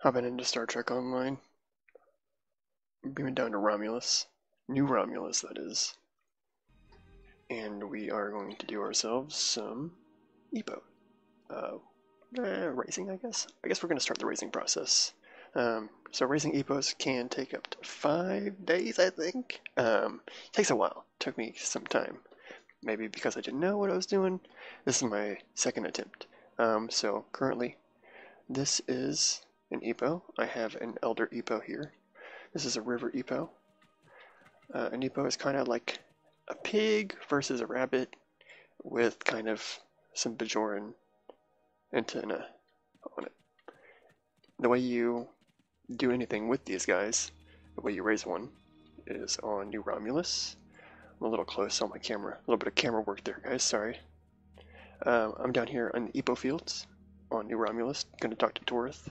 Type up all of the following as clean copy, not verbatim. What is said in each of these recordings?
Hopping into Star Trek Online, beaming down to Romulus, New Romulus that is, and we are going to do ourselves some Epohh. Racing, I guess. I guess we're going to start the racing process. So racing Epohs can take up to 5 days, I think. Takes a while. Took me some time. Maybe because I didn't know what I was doing. This is my second attempt. So currently, this is an Epohh. I have an Elder Epohh here. This is a River Epohh. An Epohh is kind of like a pig versus a rabbit with kind of some Bajoran antenna on it. The way you do anything with these guys, the way you raise one, is on New Romulus. I'm a little close on my camera. A little bit of camera work there, guys. Sorry. I'm down here on the Epohh fields on New Romulus. Going to talk to Toreth.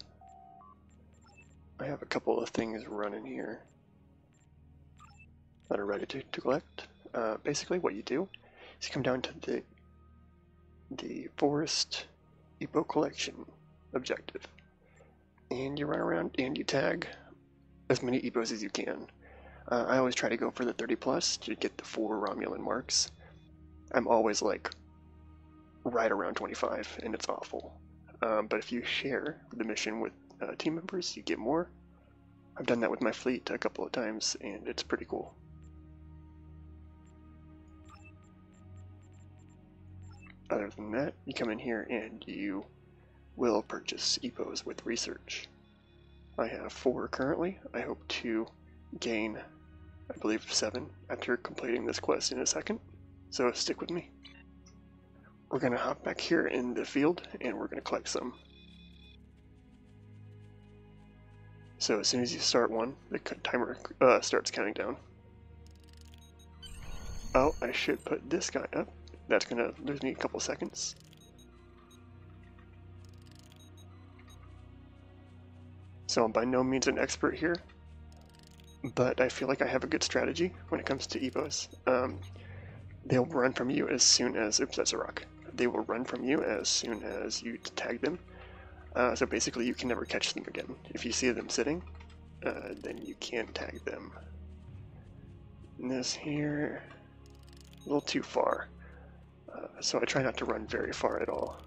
I have a couple of things running here that are ready to collect. Basically, what you do is you come down to the forest Epohh collection objective, and you run around and you tag as many Epohs as you can. I always try to go for the 30 plus to get the 4 Romulan marks. I'm always like right around 25, and it's awful. But if you share the mission with team members, you get more. I've done that with my fleet a couple of times, and it's pretty cool. Other than that, you come in here and you will purchase Epohs with research. I have 4 currently. I hope to gain, I believe, 7 after completing this quest in a second, so stick with me. We're going to hop back here in the field and we're going to collect some. So as soon as you start one, the timer starts counting down. Oh, I should put this guy up. That's going to lose me a couple seconds. So I'm by no means an expert here, but I feel like I have a good strategy when it comes to Epohs. They'll run from you as soon as, oops, that's a rock. They will run from you as soon as you tag them. So basically you can never catch them again. If you see them sitting, then you can't tag them. And this here, a little too far. So I try not to run very far at all.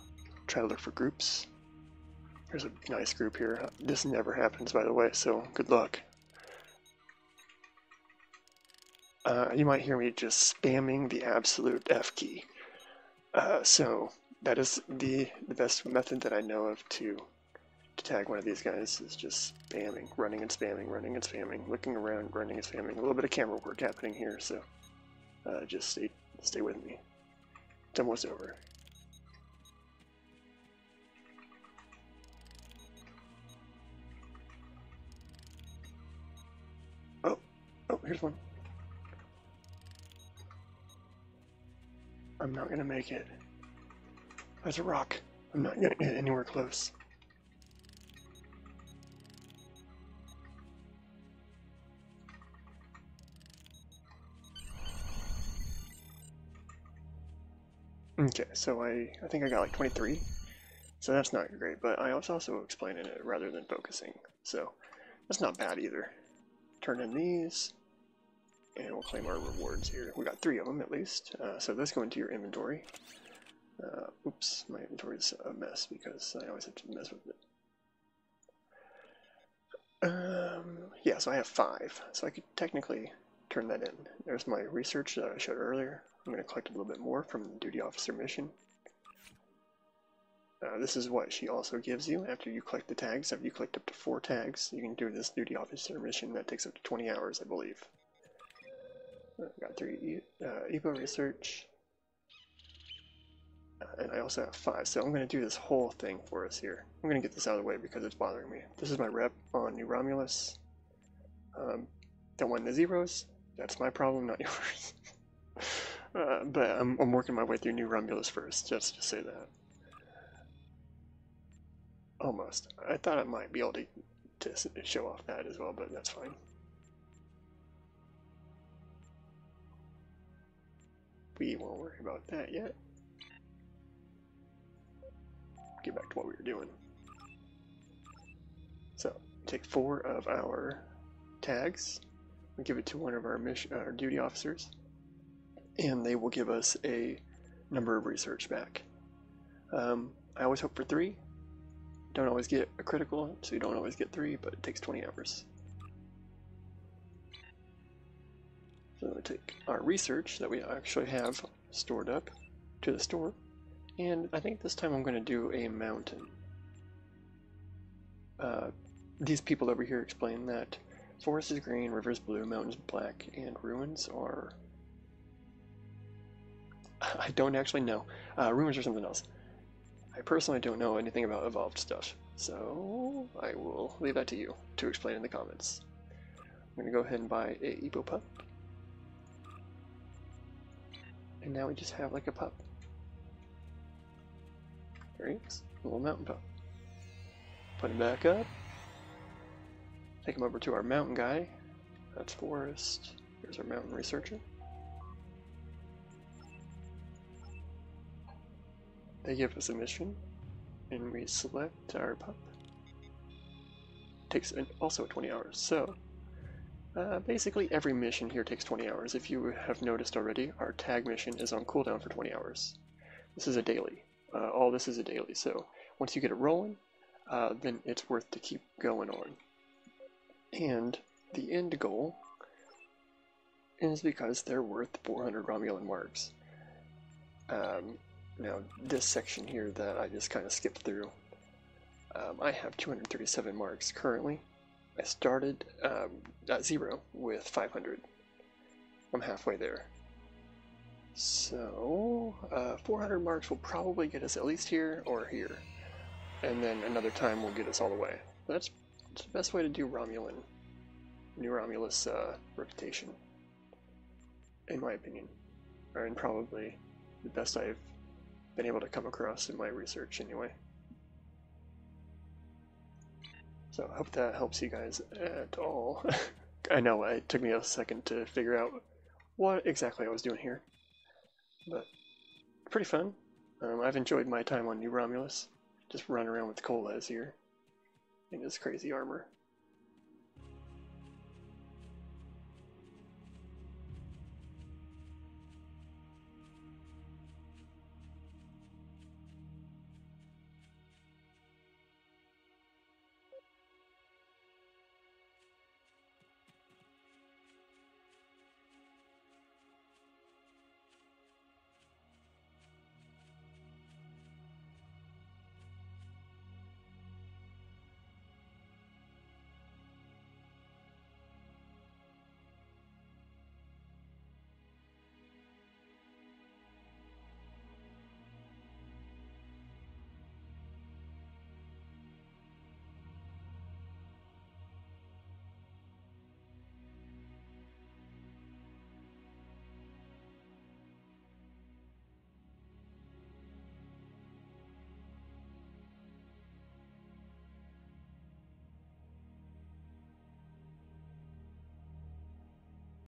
Try to look for groups. There's a nice group here. This never happens, by the way, so good luck. You might hear me just spamming the absolute F key. So that is the best method that I know of to tag one of these guys, is just spamming, running and spamming, running and spamming, looking around, running and spamming. A little bit of camera work happening here, so just stay with me. It's almost over. Oh, here's one. I'm not gonna make it. There's a rock. I'm not gonna get anywhere close. Okay, so I think I got like 23, so that's not great, but I was also explaining it rather than focusing, so that's not bad either. Turn in these, and we'll claim our rewards here. We got 3 of them at least, so let's go into your inventory. Oops, my inventory is a mess because I always have to mess with it. Yeah, so I have 5, so I could technically turn that in. There's my research that I showed earlier. I'm going to collect a little bit more from the duty officer mission. This is what she also gives you after you collect the tags. After you collect up to 4 tags, you can do this duty officer mission that takes up to 20 hours, I believe. Got 3 Epohh research. And I also have 5, so I'm going to do this whole thing for us here. I'm going to get this out of the way because it's bothering me. This is my rep on New Romulus. Don't want the zeros. That's my problem, not yours. But I'm working my way through New Romulus first, just to say that. Almost. I thought I might be able to show off that as well, but that's fine. We won't worry about that yet. Get back to what we were doing. So, take 4 of our tags, we give it to one of our duty officers, and they will give us a number of research back. I always hope for 3. Don't always get a critical, so you don't always get 3, but it takes 20 hours. So we take our research that we actually have stored up to the store, and I think this time I'm going to do a mountain. These people over here explain that forest is green, river is blue, mountains black, and ruins are... I don't actually know. Ruins are something else. I personally don't know anything about evolved stuff, so I will leave that to you to explain in the comments. I'm going to go ahead and buy a Epohh pup. And now we just have like a pup. There he is, a little mountain pup. Put him back up. Take him over to our mountain guy. That's forest. Here's our mountain researcher. They give us a mission, and we select our pup. Takes also 20 hours, so basically every mission here takes 20 hours. If you have noticed already, our tag mission is on cooldown for 20 hours. This is a daily. All this is a daily, so once you get it rolling, then it's worth to keep going on. And the end goal is because they're worth 400 Romulan marks. Now, this section here that I just kind of skipped through, I have 237 marks currently. I started at 0 with 500. I'm halfway there. So, 400 marks will probably get us at least here or here. And then another time will get us all the way. That's the best way to do New Romulus reputation, in my opinion. And probably the best I've been able to come across in my research anyway. So I hope that helps you guys at all. I know it took me a second to figure out what exactly I was doing here, but pretty fun. I've enjoyed my time on New Romulus, just running around with Colas here in his crazy armor.